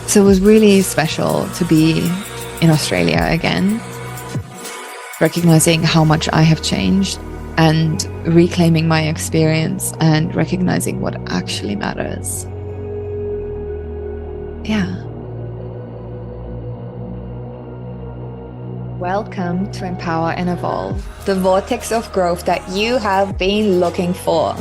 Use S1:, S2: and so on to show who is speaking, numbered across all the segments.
S1: So it was really special to be in Australia again, recognizing how much I have changed and reclaiming my experience and recognizing what actually matters. Yeah. Welcome to Empower and Evolve, the vortex of growth that you have been looking for.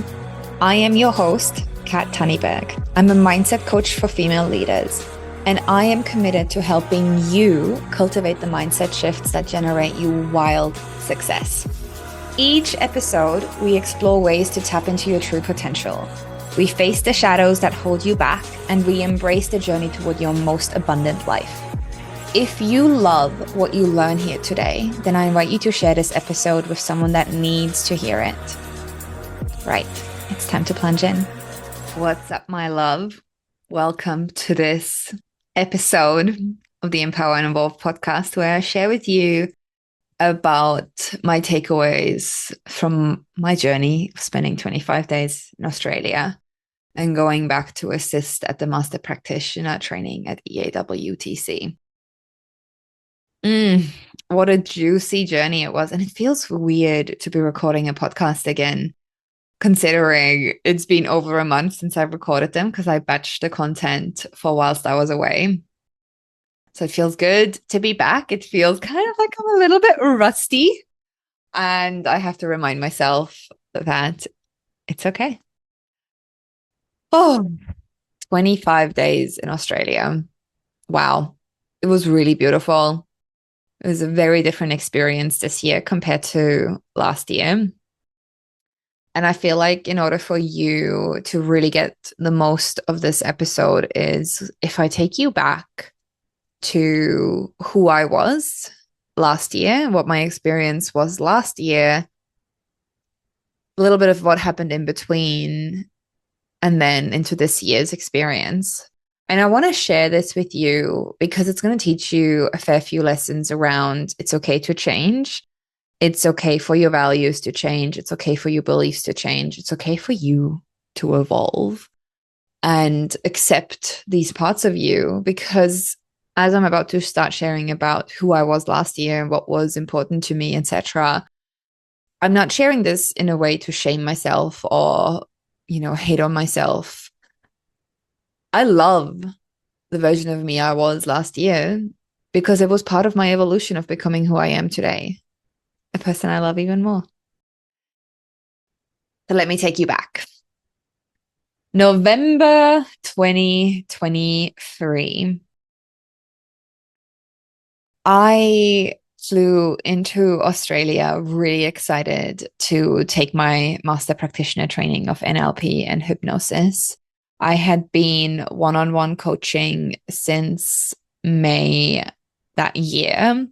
S1: I am your host, Kat Tunnyberg. I'm a mindset coach for female leaders, and I am committed to helping you cultivate the mindset shifts that generate you wild success. Each episode, we explore ways to tap into your true potential. We face the shadows that hold you back, and we embrace the journey toward your most abundant life. If you love what you learn here today, then I invite you to share this episode with someone that needs to hear it. Right, it's time to plunge in. What's up, my love? Welcome to this episode of the Empower and Evolve podcast, where I share with you about my takeaways from my journey of spending 25 days in Australia and going back to assist at the Master Practitioner training at EAWTC. What a juicy journey it was. And it feels weird to be recording a podcast again, considering it's been over a month since I've recorded them because I batched the content for whilst I was away. So it feels good to be back. It feels kind of like I'm a little bit rusty. And I have to remind myself that it's okay. Oh, 25 days in Australia. Wow. It was really beautiful. It was a very different experience this year compared to last year. And I feel like in order for you to really get the most of this episode is if I take you back to who I was last year, what my experience was last year, a little bit of what happened in between, and then into this year's experience. And I want to share this with you because it's going to teach you a fair few lessons around it's okay to change. It's okay for your values to change. It's okay for your beliefs to change. It's okay for you to evolve and accept these parts of you, because as I'm about to start sharing about who I was last year and what was important to me, etc., I'm not sharing this in a way to shame myself or, hate on myself. I love the version of me I was last year because it was part of my evolution of becoming who I am today, a person I love even more. So let me take you back. November 2023. I flew into Australia really excited to take my Master Practitioner training of NLP and hypnosis. I had been one-on-one coaching since May that year,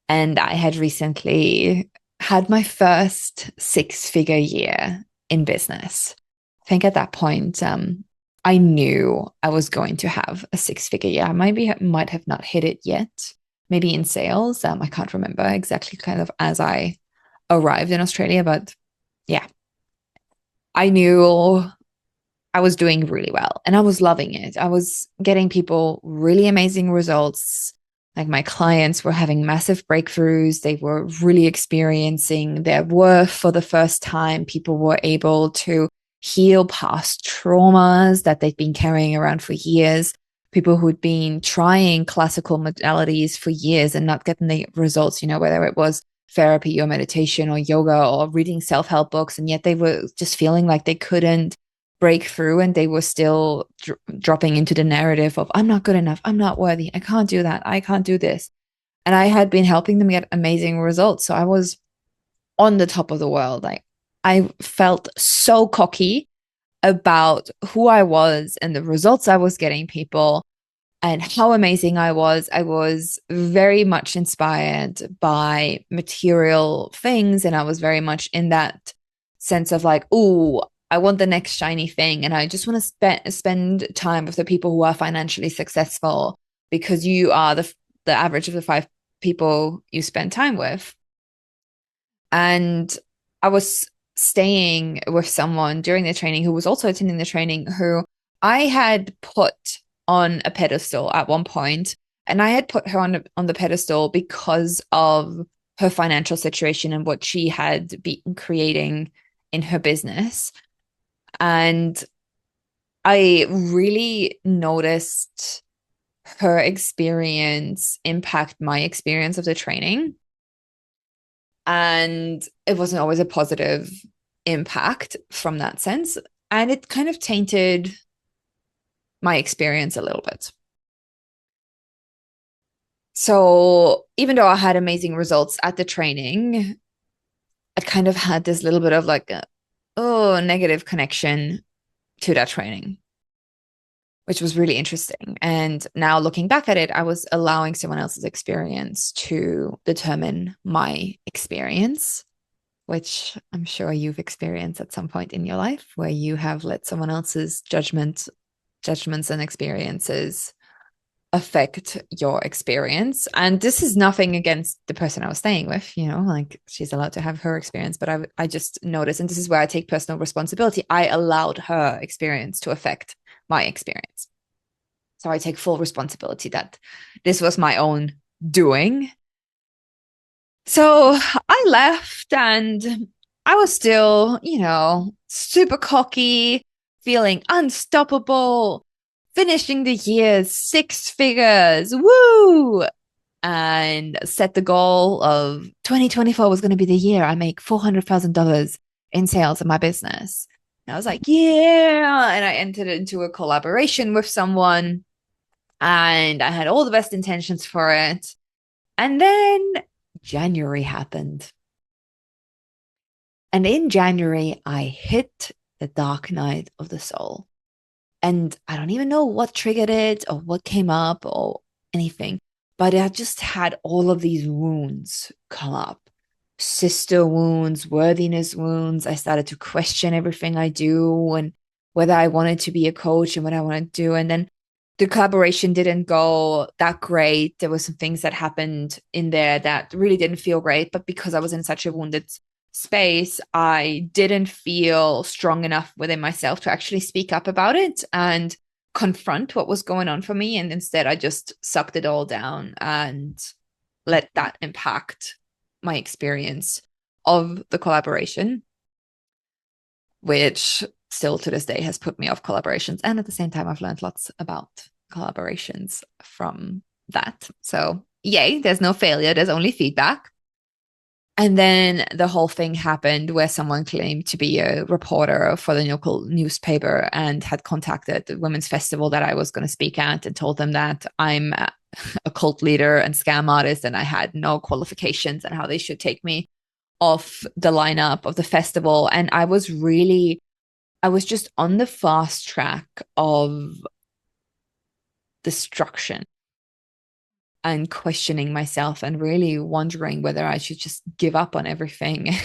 S1: and I had recently had my first six-figure year in business. I think at that point, I knew I was going to have a six-figure year. I might have not hit it yet, maybe in sales. I can't remember exactly kind of as I arrived in Australia, but yeah, I knew I was doing really well and I was loving it. I was getting people really amazing results. Like my clients were having massive breakthroughs. They were really experiencing their worth for the first time. People were able to heal past traumas that they've been carrying around for years. People who'd been trying classical modalities for years and not getting the results, whether it was therapy or meditation or yoga or reading self-help books. And yet they were just feeling like they couldn't break through, and they were still dropping into the narrative of, I'm not good enough. I'm not worthy. I can't do that. I can't do this. And I had been helping them get amazing results. So I was on the top of the world. I felt so cocky about who I was and the results I was getting people and how amazing I was. I was very much inspired by material things. And I was very much in that sense of like, oh, I want the next shiny thing. And I just want to spend time with the people who are financially successful, because you are the average of the 5 people you spend time with. And I was staying with someone during the training who was also attending the training, who I had put on a pedestal at one point, and I had put her on the pedestal because of her financial situation and what she had been creating in her business. And I really noticed her experience impact my experience of the training. And it wasn't always a positive impact from that sense. And it kind of tainted my experience a little bit. So even though I had amazing results at the training, I kind of had this little bit of like a negative connection to that training, which was really interesting. And now looking back at it, I was allowing someone else's experience to determine my experience, which I'm sure you've experienced at some point in your life where you have let someone else's judgments and experiences affect your experience. And this is nothing against the person I was staying with, like she's allowed to have her experience, but I just noticed, and this is where I take personal responsibility. I allowed her experience to affect my experience. So I take full responsibility that this was my own doing. So I left and I was still, super cocky, feeling unstoppable, finishing the year 6 figures, woo! And set the goal of 2024 was going to be the year I make $400,000 in sales in my business. And I was like, yeah. And I entered into a collaboration with someone and I had all the best intentions for it. And then January happened. And in January, I hit the dark night of the soul. And I don't even know what triggered it or what came up or anything, but I just had all of these wounds come up. Sister wounds, worthiness wounds. I started to question everything I do and whether I wanted to be a coach and what I wanted to do. And then the collaboration didn't go that great. There were some things that happened in there that really didn't feel great. But because I was in such a wounded space, I didn't feel strong enough within myself to actually speak up about it and confront what was going on for me. And instead, I just sucked it all down and let that impact my experience of the collaboration, which still to this day has put me off collaborations. And at the same time, I've learned lots about collaborations from that. So, yay, there's no failure, there's only feedback. And then the whole thing happened where someone claimed to be a reporter for the local newspaper and had contacted the women's festival that I was going to speak at and told them that I'm a cult leader and scam artist and I had no qualifications and how they should take me off the lineup of the festival. And I was just on the fast track of destruction and questioning myself and really wondering whether I should just give up on everything.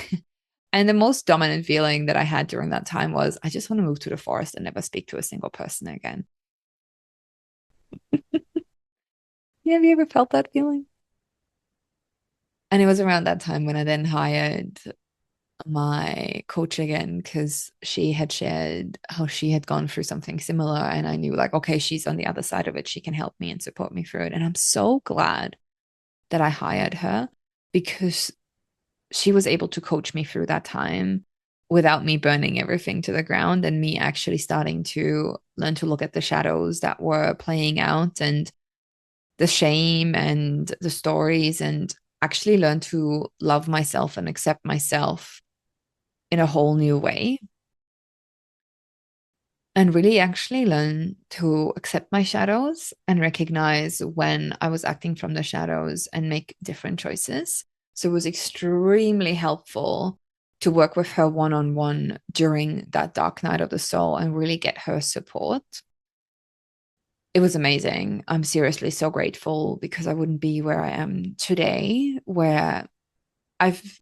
S1: And the most dominant feeling that I had during that time was I just want to move to the forest and never speak to a single person again. Yeah, have you ever felt that feeling? And it was around that time when I then hired my coach again because she had shared how she had gone through something similar. And I knew, like, okay, she's on the other side of it. She can help me and support me through it. And I'm so glad that I hired her because she was able to coach me through that time without me burning everything to the ground and me actually starting to learn to look at the shadows that were playing out and the shame and the stories and actually learn to love myself and accept myself in a whole new way and really actually learn to accept my shadows and recognize when I was acting from the shadows and make different choices. So it was extremely helpful to work with her one-on-one during that dark night of the soul and really get her support. It was amazing. I'm seriously so grateful because I wouldn't be where I am today, where I've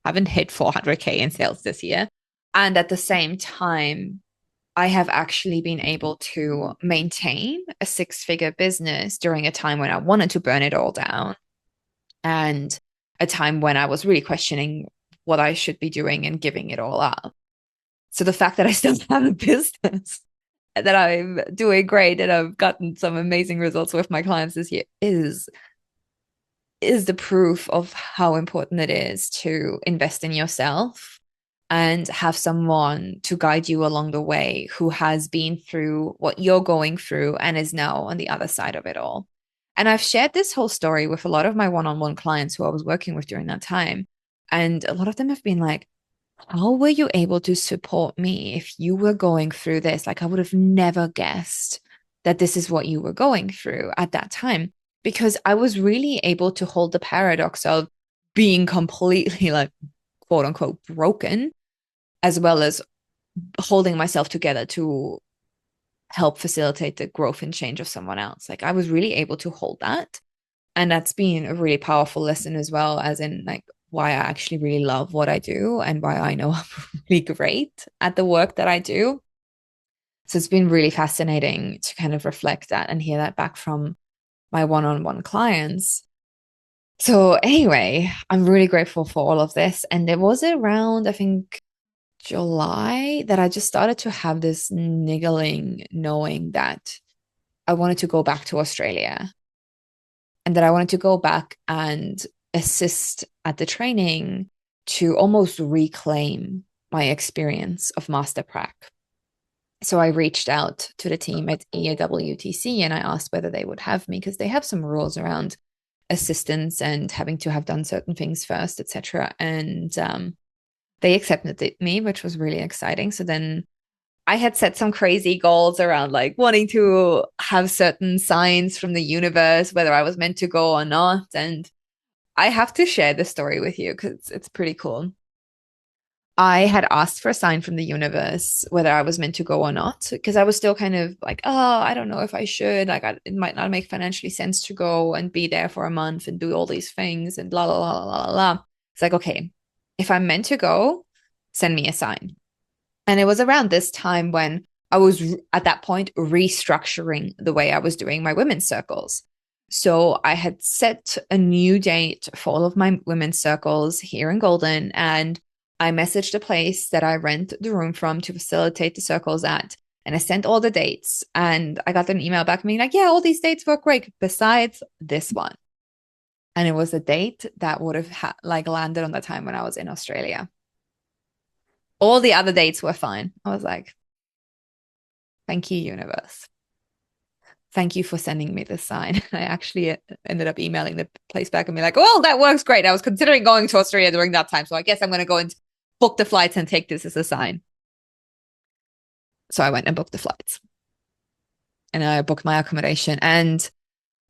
S1: haven't hit 400K in sales this year. And at the same time, I have actually been able to maintain a 6 figure business during a time when I wanted to burn it all down and a time when I was really questioning what I should be doing and giving it all up. So the fact that I still have a business that I'm doing great and I've gotten some amazing results with my clients this year is the proof of how important it is to invest in yourself and have someone to guide you along the way who has been through what you're going through and is now on the other side of it all. And I've shared this whole story with a lot of my one-on-one clients who I was working with during that time. And a lot of them have been like, how were you able to support me if you were going through this? Like, I would have never guessed that this is what you were going through at that time, because I was really able to hold the paradox of being completely like, quote unquote, broken, as well as holding myself together to help facilitate the growth and change of someone else. Like, I was really able to hold that. And that's been a really powerful lesson as well, as in like why I actually really love what I do and why I know I'm really great at the work that I do. So it's been really fascinating to kind of reflect that and hear that back from my one-on-one clients. So anyway, I'm really grateful for all of this. And it was around, I think, July that I just started to have this niggling knowing that I wanted to go back to Australia and that I wanted to go back and assist at the training to almost reclaim my experience of Master Prac. So I reached out to the team at EAWTC and I asked whether they would have me because they have some rules around assistance and having to have done certain things first, etc. And they accepted me, which was really exciting. So then I had set some crazy goals around like wanting to have certain signs from the universe, whether I was meant to go or not. And I have to share this story with you because it's pretty cool. I had asked for a sign from the universe whether I was meant to go or not, because I was still kind of like, oh, I don't know if I should. Like, it might not make financially sense to go and be there for a month and do all these things and la la la la la la. It's like, okay, if I'm meant to go, send me a sign. And it was around this time when I was at that point restructuring the way I was doing my women's circles. So I had set a new date for all of my women's circles here in Golden, and I messaged a place that I rent the room from to facilitate the circles at. And I sent all the dates, and I got an email back being like, yeah, all these dates work great, besides this one. And it was a date that would have like landed on the time when I was in Australia. All the other dates were fine. I was like, thank you, universe. Thank you for sending me this sign. I actually ended up emailing the place back and be like, well, that works great. I was considering going to Australia during that time. So I guess I'm going to go and book the flights and take this as a sign. So I went and booked the flights and I booked my accommodation. And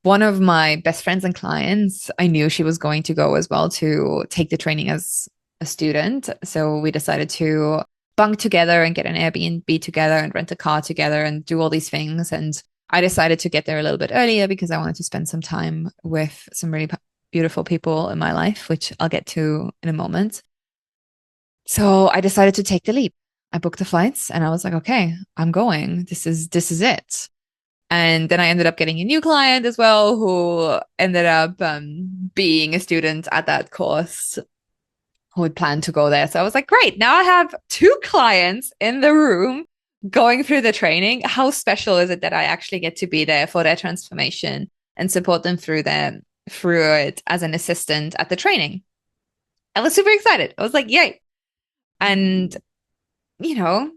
S1: one of my best friends and clients, I knew she was going to go as well to take the training as a student. So we decided to bunk together and get an Airbnb together and rent a car together and do all these things. And I decided to get there a little bit earlier because I wanted to spend some time with some really beautiful people in my life, which I'll get to in a moment. So I decided to take the leap. I booked the flights and I was like, okay, I'm going. This is it. And then I ended up getting a new client as well, who ended up being a student at that course who had planned to go there. So I was like, great, now I have two clients in the room going through the training. How special is it that I actually get to be there for their transformation and support them through it as an assistant at the training? I was super excited. I was like, yay. And, you know,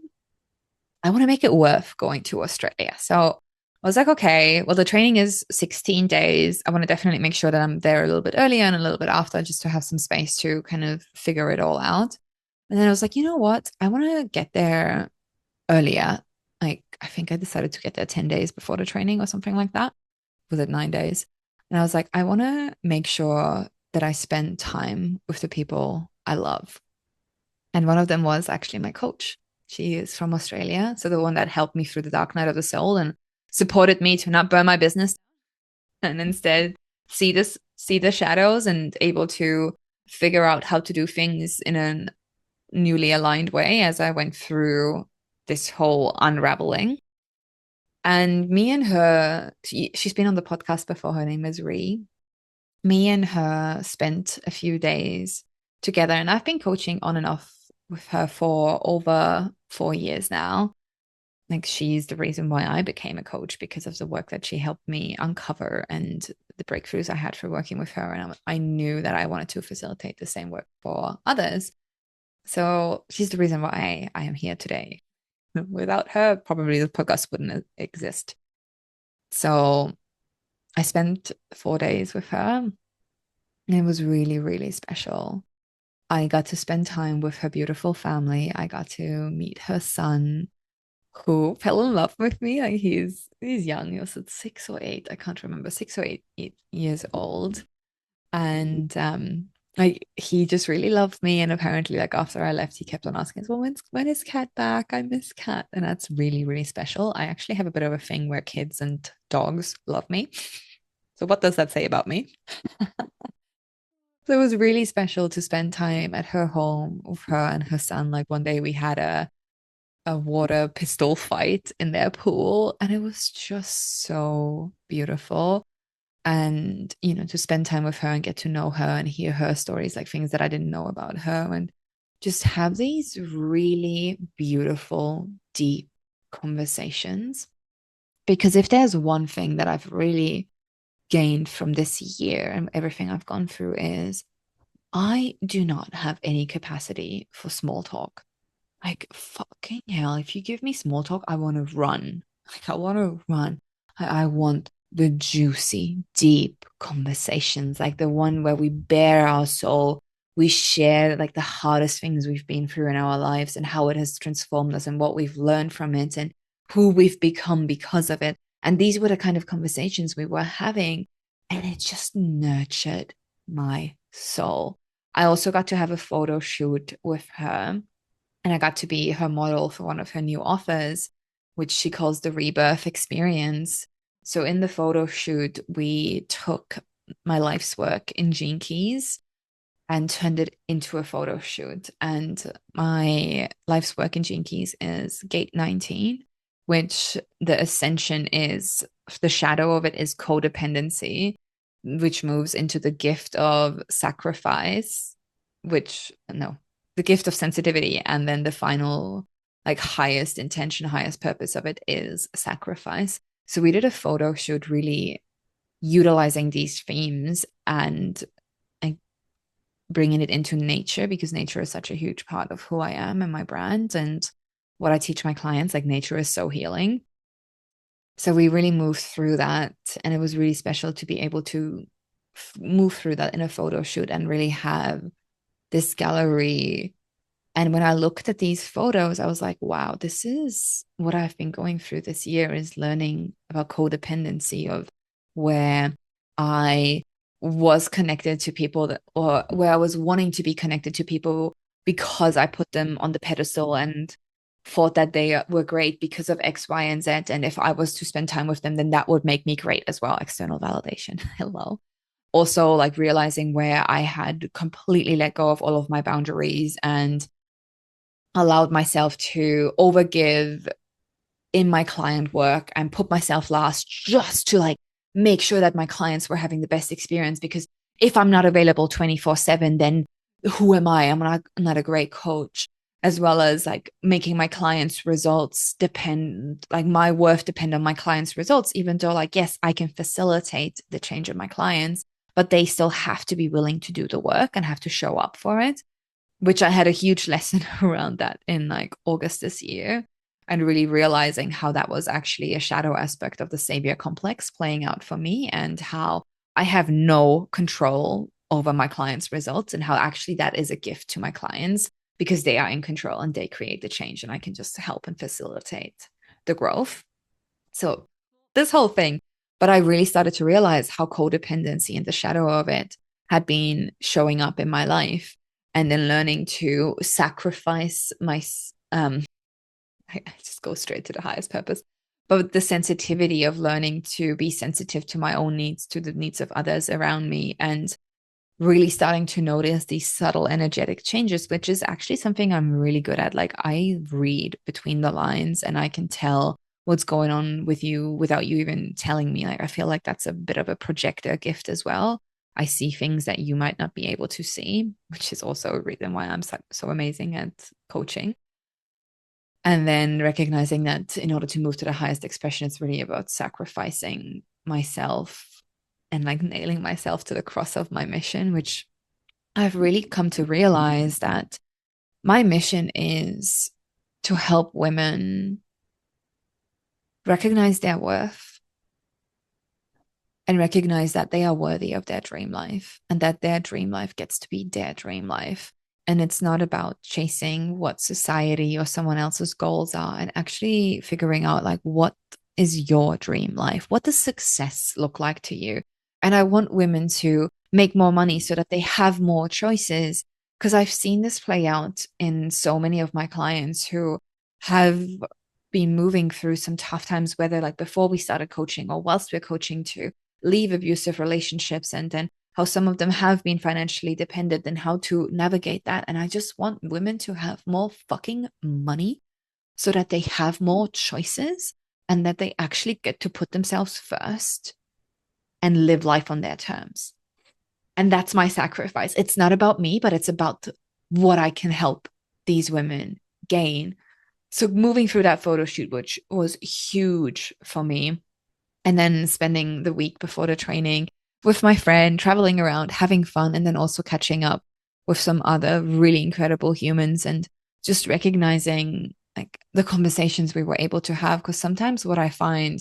S1: I want to make it worth going to Australia. So I was like, okay, well, the training is 16 days. I want to definitely make sure that I'm there a little bit earlier and a little bit after just to have some space to kind of figure it all out. And then I was like, you know what? I want to get there earlier. Like, I think I decided to get there 10 days before the training or something like that. Was it 9 days? And I was like, I want to make sure that I spend time with the people I love. And one of them was actually my coach. She is from Australia. So the one that helped me through the dark night of the soul and supported me to not burn my business and instead see the shadows and able to figure out how to do things in a newly aligned way as I went through this whole unraveling. And me and her, she's been on the podcast before. Her name is Ree. Me and her spent a few days together, and I've been coaching on and off with her for over 4 years now. like she's the reason why I became a coach because of the work that she helped me uncover and the breakthroughs I had for working with her. And I knew that I wanted to facilitate the same work for others. So she's the reason why I am here today. Without her, probably the podcast wouldn't exist. So I spent 4 days with her, and it was really, really special. I got to spend time with her beautiful family. I got to meet her son, who fell in love with me. Like he's young. He was at 6 or 8. I can't remember. 6 or 8 years old. And like he just really loved me. And apparently, like after I left, he kept on asking, well, when is Cat back? I miss Cat. And that's really, really special. I actually have a bit of a thing where kids and dogs love me. So what does that say about me? So it was really special to spend time at her home with her and her son. Like one day we had a water pistol fight in their pool, and it was just so beautiful. And, to spend time with her and get to know her and hear her stories, like things that I didn't know about her, and just have these really beautiful, deep conversations. Because if there's one thing that I've really gained from this year and everything I've gone through is I do not have any capacity for small talk. Like, fucking hell, if you give me small talk, I want to run. Like, I want to run. I want the juicy, deep conversations, like the one where we bare our soul. We share like the hardest things we've been through in our lives and how it has transformed us and what we've learned from it and who we've become because of it. And these were the kind of conversations we were having. And it just nurtured my soul. I also got to have a photo shoot with her, and I got to be her model for one of her new offers, which she calls the Rebirth Experience. So in the photo shoot, we took my life's work in Gene Keys and turned it into a photo shoot. And my life's work in Gene Keys is Gate 19, which the ascension is, the shadow of it is codependency, which moves into the gift of sacrifice, which, no, the gift of sensitivity. And then the final, like, highest intention, highest purpose of it is sacrifice. So we did a photo shoot really utilizing these themes and bringing it into nature, because nature is such a huge part of who I am and my brand and what I teach my clients. Like, nature is so healing. So we really moved through that, and it was really special to be able to move through that in a photo shoot and really have this gallery. And when I looked at these photos, I was like, wow, this is what I've been going through this year, is learning about codependency, of where I was connected to people that, or where I was wanting to be connected to people because I put them on the pedestal and thought that they were great because of X, Y, and Z. And if I was to spend time with them, then that would make me great as well. External validation. Hello. Also, like realizing where I had completely let go of all of my boundaries and allowed myself to overgive in my client work and put myself last just to like make sure that my clients were having the best experience. Because if I'm not available 24/7, then who am I? I'm not a great coach. As well as like making my clients' results depend, like my worth depend on my clients' results, even though, like, yes, I can facilitate the change of my clients, but they still have to be willing to do the work and have to show up for it, which I had a huge lesson around that in like August this year, and really realizing how that was actually a shadow aspect of the savior complex playing out for me, and how I have no control over my clients' results, and how actually that is a gift to my clients because they are in control and they create the change, and I can just help and facilitate the growth. So this whole thing, but I really started to realize how codependency and the shadow of it had been showing up in my life, and then learning to sacrifice my I just go straight to the highest purpose, but the sensitivity of learning to be sensitive to my own needs, to the needs of others around me, and really starting to notice these subtle energetic changes, which is actually something I'm really good at. Like, I read between the lines and I can tell what's going on with you without you even telling me. Like, I feel like that's a bit of a projector gift as well. I see things that you might not be able to see, which is also a reason why I'm so amazing at coaching. And then recognizing that in order to move to the highest expression, it's really about sacrificing myself and like nailing myself to the cross of my mission, which I've really come to realize that my mission is to help women recognize their worth and recognize that they are worthy of their dream life and that their dream life gets to be their dream life. And it's not about chasing what society or someone else's goals are, and actually figuring out like what is your dream life? What does success look like to you? And I want women to make more money so that they have more choices. Because I've seen this play out in so many of my clients who have been moving through some tough times, whether like before we started coaching or whilst we're coaching, to leave abusive relationships, and then how some of them have been financially dependent and how to navigate that. And I just want women to have more fucking money so that they have more choices and that they actually get to put themselves first and live life on their terms. And that's my sacrifice. It's not about me, but it's about what I can help these women gain. So moving through that photo shoot, which was huge for me, and then spending the week before the training with my friend, traveling around, having fun, and then also catching up with some other really incredible humans, and just recognizing like the conversations we were able to have. Because sometimes what I find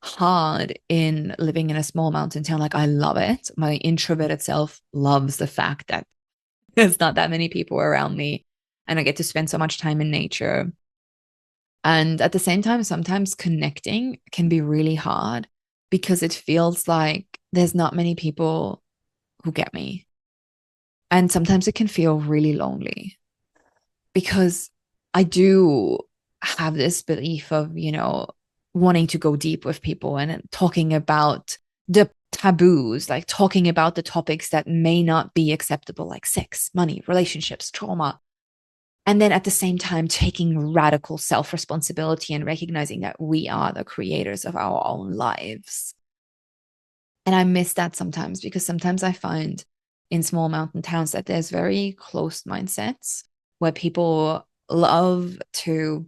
S1: hard in living in a small mountain town, like I love it. My introverted self loves the fact that there's not that many people around me and I get to spend so much time in nature. And at the same time, sometimes connecting can be really hard because it feels like there's not many people who get me. And sometimes it can feel really lonely because I do have this belief of, wanting to go deep with people and talking about the taboos, like talking about the topics that may not be acceptable, like sex, money, relationships, trauma. And then at the same time, taking radical self responsibility and recognizing that we are the creators of our own lives. And I miss that sometimes because sometimes I find in small mountain towns that there's very closed mindsets where people love to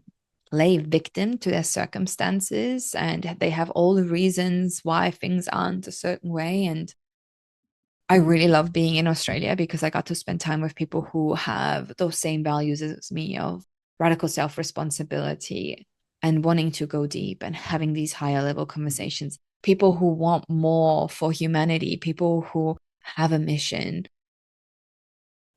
S1: lay victim to their circumstances and they have all the reasons why things aren't a certain way. And I really love being in Australia because I got to spend time with people who have those same values as me of radical self responsibility and wanting to go deep and having these higher level conversations. People who want more for humanity, people who have a mission.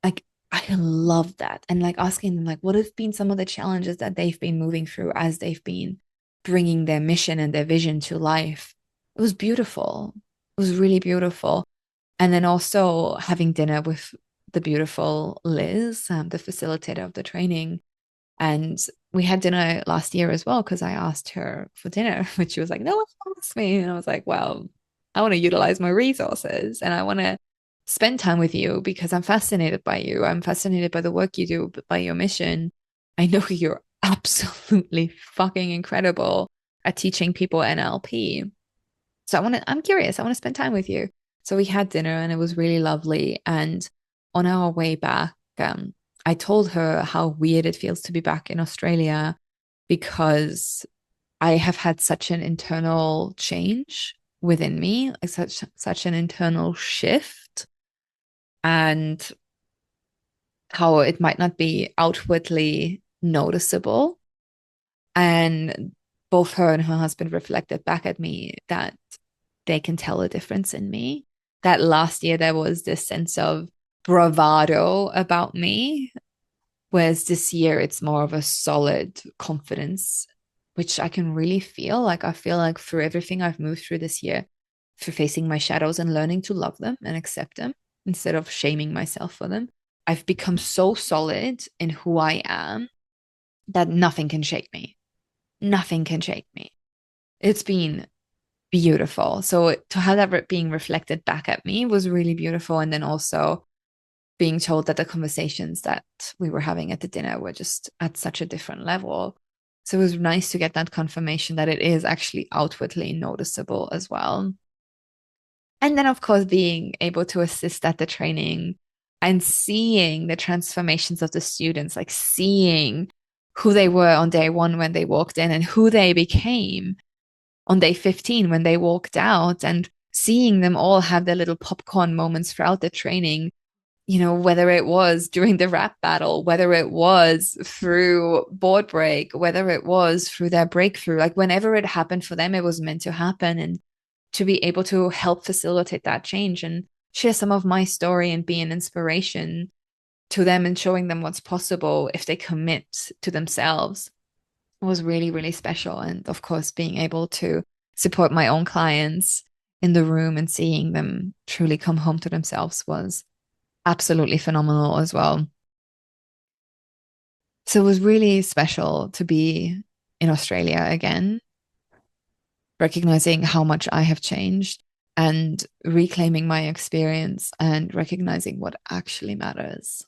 S1: Like, I love that. And like asking them, like, what have been some of the challenges that they've been moving through as they've been bringing their mission and their vision to life? It was beautiful. It was really beautiful. And then also having dinner with the beautiful Liz, the facilitator of the training. And we had dinner last year as well because I asked her for dinner, but she was like, no one asked me. And I was like, well, I want to utilize my resources and I want to spend time with you because I'm fascinated by you. I'm fascinated by the work you do, by your mission. I know you're absolutely fucking incredible at teaching people NLP. So I'm curious. I want to spend time with you. So we had dinner and it was really lovely. And on our way back, I told her how weird it feels to be back in Australia because I have had such an internal change within me, like such an internal shift, and how it might not be outwardly noticeable. And both her and her husband reflected back at me that they can tell a difference in me. That last year there was this sense of bravado about me, whereas this year it's more of a solid confidence, which I can really feel. Like I feel like through everything I've moved through this year, through facing my shadows and learning to love them and accept them instead of shaming myself for them, I've become so solid in who I am that nothing can shake me. Nothing can shake me. It's been beautiful. So to have that being reflected back at me was really beautiful. And then also being told that the conversations that we were having at the dinner were just at such a different level. So it was nice to get that confirmation that it is actually outwardly noticeable as well. And then, of course, being able to assist at the training and seeing the transformations of the students, like seeing who they were on day 1 when they walked in and who they became on day 15 when they walked out, and seeing them all have their little popcorn moments throughout the training, whether it was during the rap battle, whether it was through board break, whether it was through their breakthrough, like whenever it happened for them, it was meant to happen. And to be able to help facilitate that change and share some of my story and be an inspiration to them and showing them what's possible if they commit to themselves was really, really special. And of course, being able to support my own clients in the room and seeing them truly come home to themselves was absolutely phenomenal as well. So it was really special to be in Australia again, recognizing how much I have changed and reclaiming my experience and recognizing what actually matters.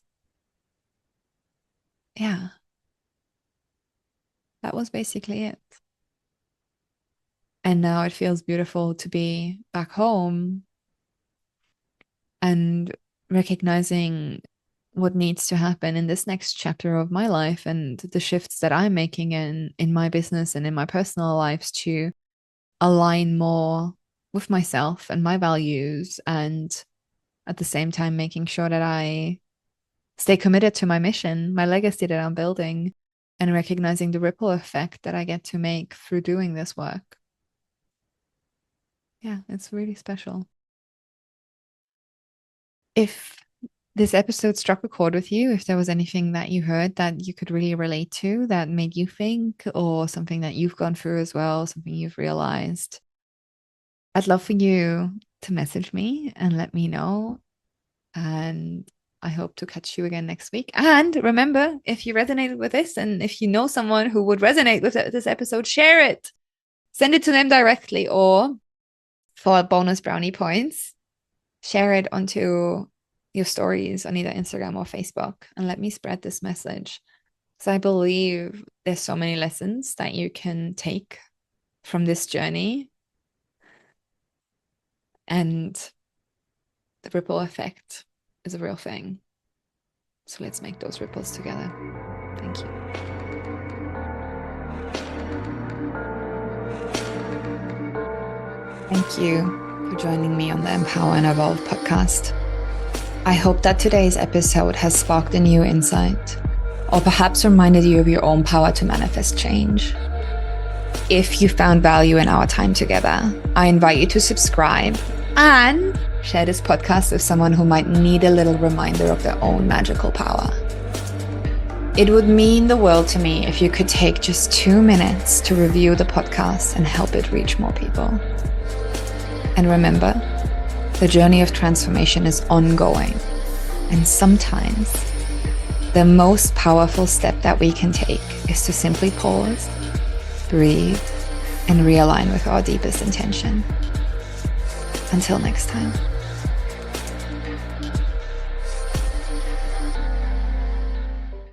S1: Yeah, that was basically it. And now it feels beautiful to be back home and recognizing what needs to happen in this next chapter of my life and the shifts that I'm making in my business and in my personal lives to align more with myself and my values, and at the same time making sure that I stay committed to my mission, my legacy that I'm building, and recognizing the ripple effect that I get to make through doing this work. Yeah, it's really special. If this episode struck a chord with you, if there was anything that you heard that you could really relate to, that made you think, or something that you've gone through as well, something you've realized, I'd love for you to message me and let me know. And I hope to catch you again next week. And remember, if you resonated with this and if you know someone who would resonate with this episode, share it. Send it to them directly, or for bonus brownie points, share it onto your stories on either Instagram or Facebook and let me spread this message. So I believe there's so many lessons that you can take from this journey, and the ripple effect is a real thing. So let's make those ripples together. Thank you. Thank you for joining me on the Empower and Evolve podcast. I hope that today's episode has sparked a new insight, or perhaps reminded you of your own power to manifest change. If you found value in our time together, I invite you to subscribe and share this podcast with someone who might need a little reminder of their own magical power. It would mean the world to me if you could take just 2 minutes to review the podcast and help it reach more people. And remember, the journey of transformation is ongoing, and sometimes the most powerful step that we can take is to simply pause, breathe, and realign with our deepest intention. Until next time.